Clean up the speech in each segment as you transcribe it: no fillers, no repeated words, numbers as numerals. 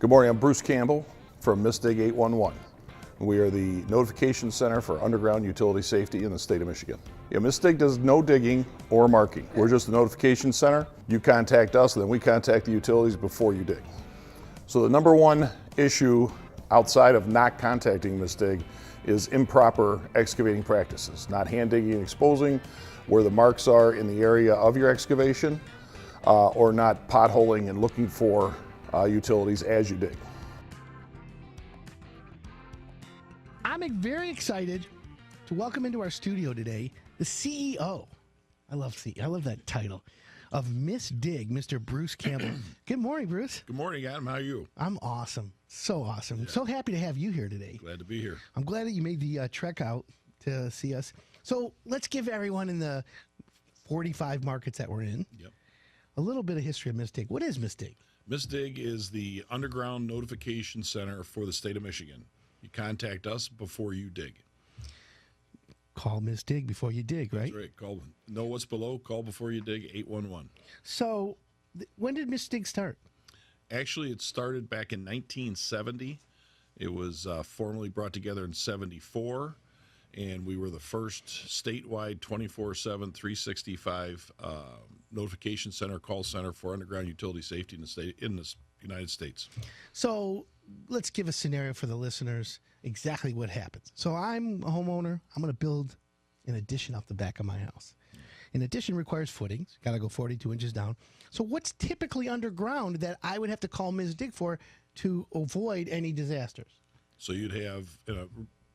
Good morning, I'm Bruce Campbell from MISDIG 811. We are the notification center for underground utility safety in the state of Michigan. Yeah, MISDIG does no digging or marking. We're just a notification center. You contact us, and then we contact the utilities before you dig. So the number one issue outside of not contacting MISDIG is improper excavating practices, not hand digging and exposing where the marks are in the area of your excavation, or not potholing and looking for utilities as you dig. I'm very excited to welcome into our studio today the CEO. I love that title of MISDIG, Mr. Bruce Campbell. Good morning, Bruce. Good morning, Adam. How are you? I'm awesome. So awesome. Yeah. So happy to have you here today. Glad to be here. I'm glad that you made the trek out to see us. So let's give everyone in the 45 markets that we're in a little bit of history of MISDIG. What is MISDIG? MISDIG is the underground notification center for the state of Michigan. You contact us before you dig. Call MISDIG before you dig, right? That's right. Call. Know what's below. Call before you dig. 811. So, when did MISDIG start? Actually, it started back in 1970. It was formally brought together in 74, and we were the first statewide 24/7, 365 notification center, call center for underground utility safety in the United States. So let's give a scenario for the listeners exactly what happens. So I'm a homeowner. I'm going to build an addition off the back of my house. An addition requires footings. Got to go 42 inches down. So what's typically underground that I would have to call MISDIG for to avoid any disasters? So you'd have, in a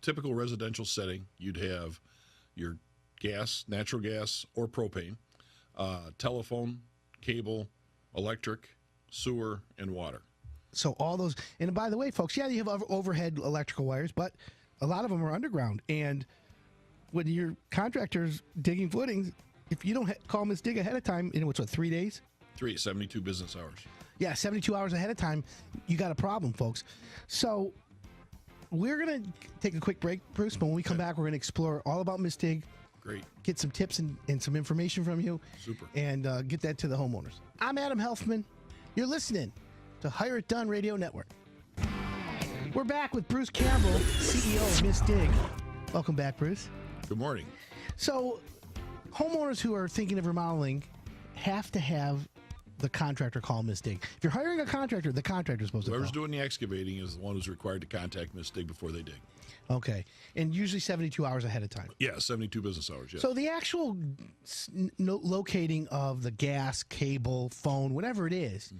typical residential setting, you'd have your gas, natural gas, or propane, telephone, cable, electric, sewer, and water. So all those, and by the way, folks, yeah, you have overhead electrical wires, but a lot of them are underground. And when your contractor's digging footings, if you don't call MISDIG ahead of time, in what's 3 days? 72 business hours. Yeah, 72 hours ahead of time, you got a problem, folks. So we're going to take a quick break, Bruce, but when we come back, we're going to explore all about MISDIG. Great. Get some tips and some information from you. Super. And get that to the homeowners. I'm Adam Helfman. You're listening to Hire It Done Radio Network. We're back with Bruce Campbell, CEO of MISDIG. Welcome back, Bruce. Good morning. So, homeowners who are thinking of remodeling have to have the contractor call MISDIG. If you're hiring a contractor, the contractor's supposed to call. Whoever's doing the excavating is the one who's required to contact MISDIG before they dig. Okay. And usually 72 hours ahead of time. Yeah, 72 business hours, yes. So the actual locating of the gas, cable, phone, whatever it is,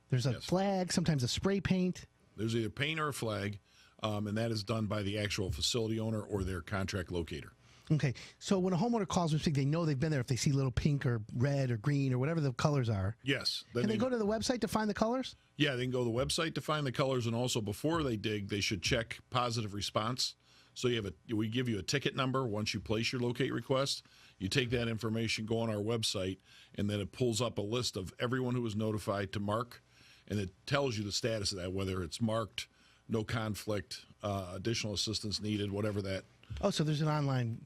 there's a flag, sometimes a spray paint. There's either paint or a flag, and that is done by the actual facility owner or their contract locator. Okay, so when a homeowner calls MISDIG, they know they've been there if they see little pink or red or green or whatever the colors are. Yes. Can they go to the website to find the colors? Yeah, they can go to the website to find the colors, and also before they dig, they should check positive response. So we give you a ticket number once you place your locate request. You take that information, go on our website, and then it pulls up a list of everyone who was notified to mark, and it tells you the status of that, whether it's marked, no conflict, additional assistance needed, whatever that. Oh, so there's an online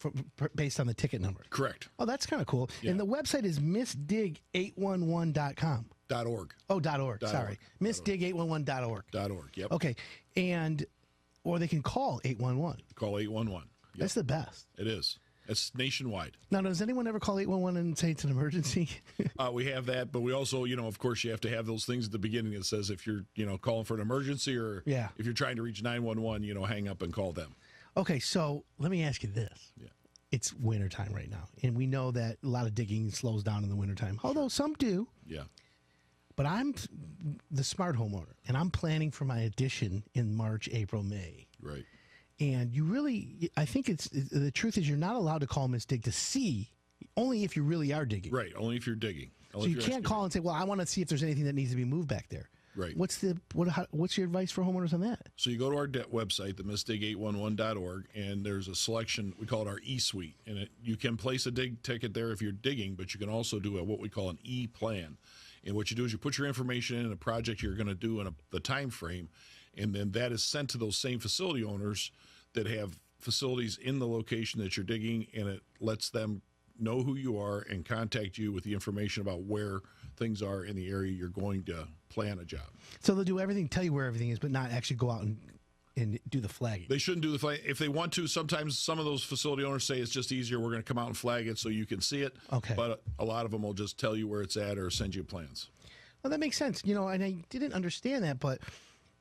based on the ticket number. Correct. Oh, that's kind of cool. Yeah. And the website is misdig811.com. .org. Oh, .org. Sorry. Misdig811.org. .org, yep. Okay. Or they can call 811. Call 811. Yep. That's the best. It is. It's nationwide. Now, does anyone ever call 811 and say it's an emergency? We have that, but we also, of course, you have to have those things at the beginning that says if you're, calling for an emergency or if you're trying to reach 911, hang up and call them. Okay, so let me ask you this. Yeah. It's wintertime right now, and we know that a lot of digging slows down in the wintertime, although some do. Yeah. But I'm the smart homeowner, and I'm planning for my addition in March, April, May. Right. And I think the truth is you're not allowed to call MISDIG to see, only if you really are digging. Right, only if you're digging. So you can't call and say, well, I want to see if there's anything that needs to be moved back there. Right. What's your advice for homeowners on that? So you go to our website, the misdig811.org, and there's a selection, we call it our E-Suite. And you can place a dig ticket there if you're digging, but you can also do what we call an E-Plan. And what you do is you put your information in a project you're going to do in the time frame, and then that is sent to those same facility owners that have facilities in the location that you're digging, and it lets them know who you are and contact you with the information about where things are in the area you're going to plan a job. So they'll do everything, tell you where everything is, but not actually go out and do the flagging. They shouldn't do the flag. If they want to, sometimes some of those facility owners say it's just easier. We're going to come out and flag it so you can see it. Okay. But a lot of them will just tell you where it's at or send you plans. Well, that makes sense. And I didn't understand that, but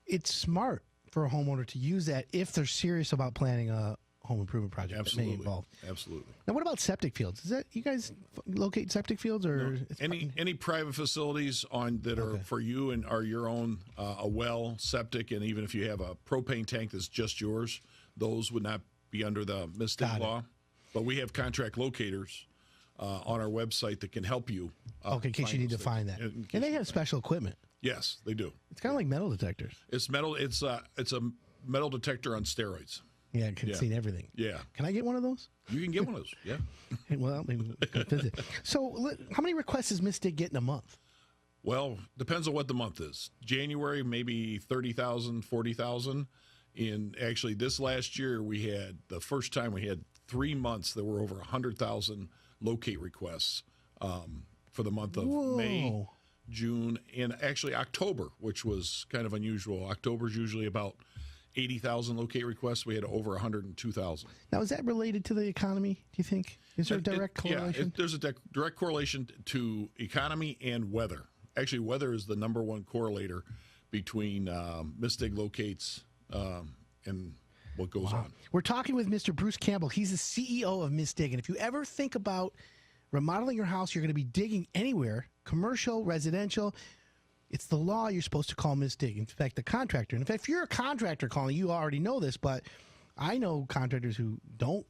it's smart for a homeowner to use that if they're serious about planning a home improvement project. Absolutely. That may involve. Absolutely. Now, what about septic fields? Is that you guys locate septic fields or Any private facilities that are for you and are your own, a well, septic, and even if you have a propane tank that's just yours, those would not be under the MISTIG law. But we have contract locators on our website that can help you. in case you need to find that. And they have special equipment. Yes, they do. It's kind of like metal detectors. It's metal. It's a metal detector on steroids. Yeah, it can see everything. Yeah. Can I get one of those? You can get one of those. Yeah. Well, maybe we can visit. So, how many requests does MISTIG get in a month? Well, depends on what the month is. January, maybe 30,000, 40,000. Actually, this last year, the first time we had 3 months, there were over 100,000 locate requests for the month of May, June, and actually October, which was kind of unusual. October is usually about 80,000 locate requests. We had over 102,000. Now, is that related to the economy, do you think? Is there a direct correlation? Yeah, there's a direct correlation to economy and weather. Actually, weather is the number one correlator between MISTIG locates and what goes on. We're talking with Mr. Bruce Campbell. He's the CEO of MISTIG. And if you ever think about remodeling your house, you're going to be digging anywhere, commercial, residential, it's the law you're supposed to call MISTIG. In fact, the contractor. And in fact, if you're a contractor calling, you already know this, but I know contractors who don't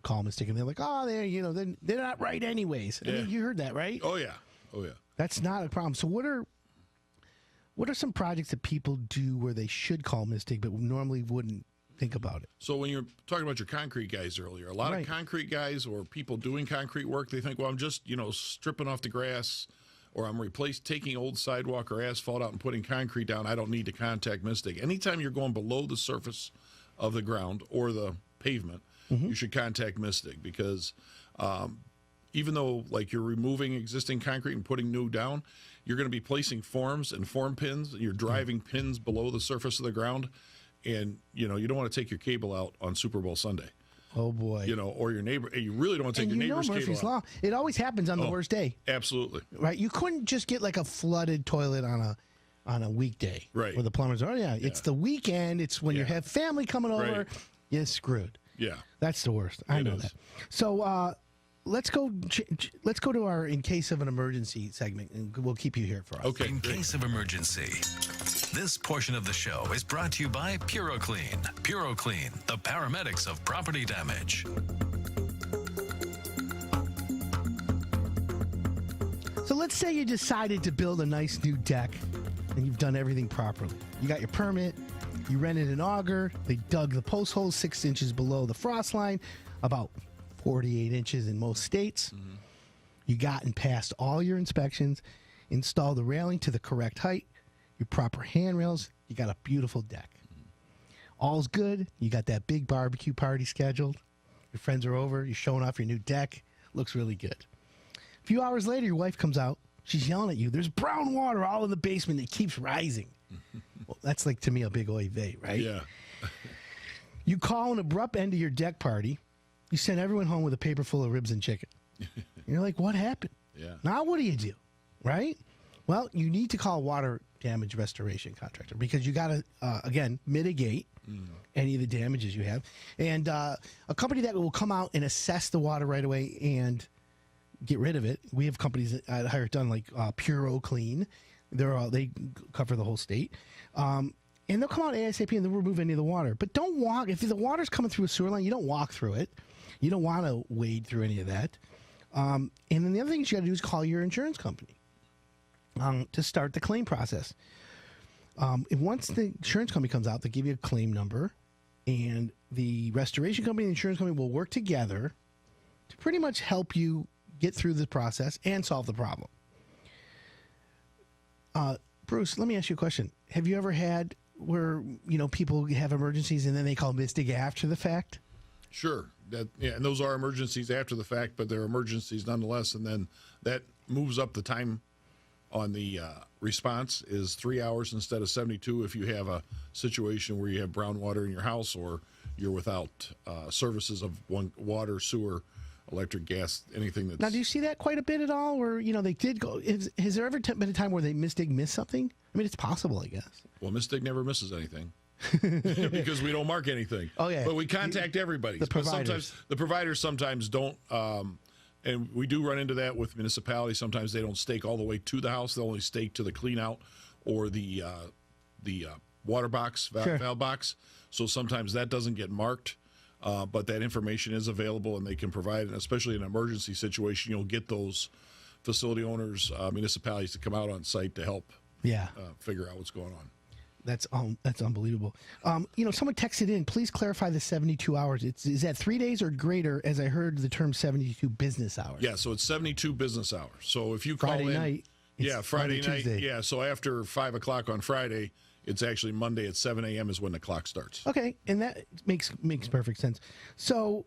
call MISTIG, and they're like, oh, they're not right anyways. Yeah. I mean, you heard that, right? Oh, yeah. That's not a problem. So what are some projects that people do where they should call MISTIG but normally wouldn't think about it? So when you're talking about your concrete guys earlier, a lot of concrete guys or people doing concrete work, they think, well, I'm just, stripping off the grass, or I'm taking old sidewalk or asphalt out and putting concrete down. I don't need to contact MISTIG. Anytime you're going below the surface of the ground or the pavement, you should contact MISTIG, because even though you're removing existing concrete and putting new down, you're going to be placing forms and form pins. You're driving pins below the surface of the ground, and you don't want to take your cable out on Super Bowl Sunday. Oh boy! Or your neighbor. You really don't want to take your neighbor's Murphy's cable Law. out. It always happens on the worst day. Absolutely. Right. You couldn't just get a flooded toilet on a weekday. Right. Where the plumbers are. It's the weekend. It's when you have family coming over. Right. You're screwed. Yeah. That's the worst. I know that. So let's go to our In Case of an Emergency segment, and we'll keep you here for us. Okay. In case of emergency. This portion of the show is brought to you by PuroClean. PuroClean, the paramedics of property damage. So let's say you decided to build a nice new deck, and you've done everything properly. You got your permit, you rented an auger, they dug the post holes 6 inches below the frost line, about 48 inches in most states. Mm-hmm. You got and passed all your inspections, installed the railing to the correct height, your proper handrails, you got a beautiful deck. All's good. You got that big barbecue party scheduled. Your friends are over. You're showing off your new deck. Looks really good. A few hours later, your wife comes out. She's yelling at you. There's brown water all in the basement. It keeps rising. Well, that's to me, a big oy vey, right? Yeah. You call an abrupt end to your deck party. You send everyone home with a paper full of ribs and chicken. You're like, what happened? Yeah. Now what do? Right? Well, you need to call a water damage restoration contractor, because you got to, again, mitigate any of the damages you have. And a company that will come out and assess the water right away and get rid of it. We have companies that hire it done, like PuroClean. They cover the whole state. And they'll come out ASAP and they'll remove any of the water. But don't walk. If the water's coming through a sewer line, you don't walk through it. You don't want to wade through any of that. And then the other thing you got to do is call your insurance company to start the claim process. Once the insurance company comes out, they give you a claim number, and the restoration company and the insurance company will work together to pretty much help you get through the process and solve the problem. Bruce, let me ask you a question. Have you ever had where people have emergencies and then they call MISTIG after the fact? Sure. And those are emergencies after the fact, but they're emergencies nonetheless. And then that moves up the time on the response is 3 hours instead of 72 if you have a situation where you have brown water in your house or you're without services of water, sewer, electric, gas, anything that's... Now, do you see that quite a bit at all? Where, they did go... Has there ever been a time where they missed something? I mean, it's possible, I guess. Well, Mystic never misses anything. Because we don't mark anything. Oh, yeah. But we contact everybody. The providers. Sometimes, the providers sometimes don't... and we do run into that with municipalities. Sometimes they don't stake all the way to the house. They'll only stake to the clean out or the water box, valve box. So sometimes that doesn't get marked. But that information is available and they can provide it, especially in an emergency situation. You'll get those facility owners, municipalities to come out on site to help figure out what's going on. That's unbelievable. Someone texted in, please clarify the 72 hours. Is that 3 days or greater, as I heard the term 72 business hours? Yeah, so it's 72 business hours. So if you call Friday in... night. Friday night. Tuesday. Yeah, so after 5 o'clock on Friday, it's actually Monday at 7 a.m. is when the clock starts. Okay, and that makes perfect sense. So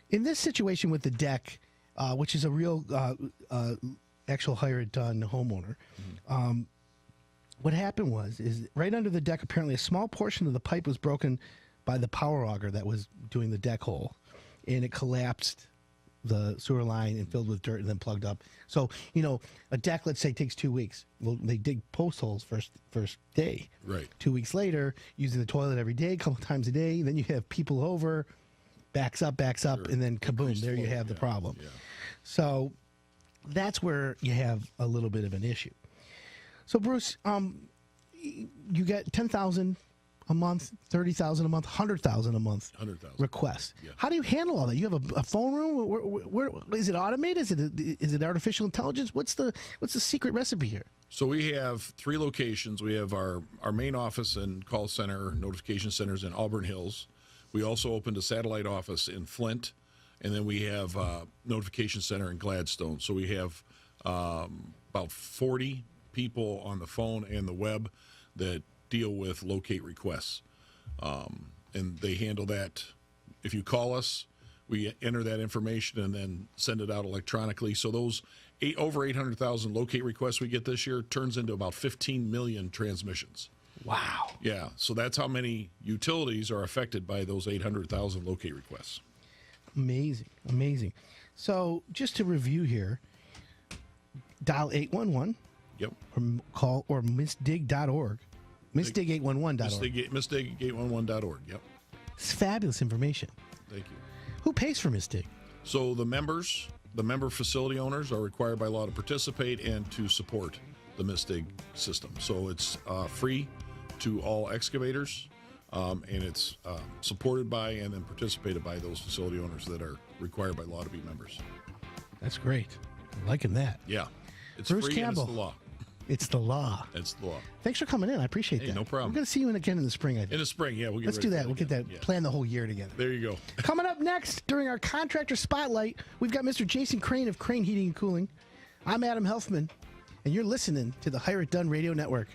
in this situation with the deck, which is a real actual hire-it-done homeowner, what happened is right under the deck, apparently a small portion of the pipe was broken by the power auger that was doing the deck hole, and it collapsed the sewer line and filled with dirt and then plugged up. So, a deck, let's say, takes 2 weeks. Well, they dig post holes first day. Right. 2 weeks later, using the toilet every day, a couple times a day, then you have people over, backs up, and then kaboom, there you have the problem. Yeah. So that's where you have a little bit of an issue. So, Bruce, you get 10,000 a month, 30,000 a month, 100,000 a month 100,000 requests. Yeah. How do you handle all that? You have a phone room? Where is it automated? Is it artificial intelligence? What's the secret recipe here? So we have 3 locations. We have our main office and call center, notification centers in Auburn Hills. We also opened a satellite office in Flint, and then we have a notification center in Gladstone. So we have about 40 people on the phone and the web that deal with locate requests. And they handle that. If you call us, we enter that information and then send it out electronically. So those over 800,000 locate requests we get this year turns into about 15 million transmissions. Wow. Yeah, so that's how many utilities are affected by those 800,000 locate requests. Amazing. So just to review here, dial 811. Yep. Or call or missdig.org. Missdig811.org. Missdig811.org. Yep. It's fabulous information. Thank you. Who pays for Missdig? So the member facility owners are required by law to participate and to support the Missdig system. So it's free to all excavators, and it's supported by and then participated by those facility owners that are required by law to be members. That's great. I'm liking that. Yeah. It's Bruce free Campbell. and it's the law. It's the law. It's the law. Thanks for coming in. I appreciate that. No problem. We're going to see you again in the spring, I think. In the spring, yeah. Let's do that. We'll get that. Plan the whole year together. There you go. Coming up next, during our contractor spotlight, we've got Mr. Jason Crane of Crane Heating and Cooling. I'm Adam Helfman, and you're listening to the Hire It Done Radio Network.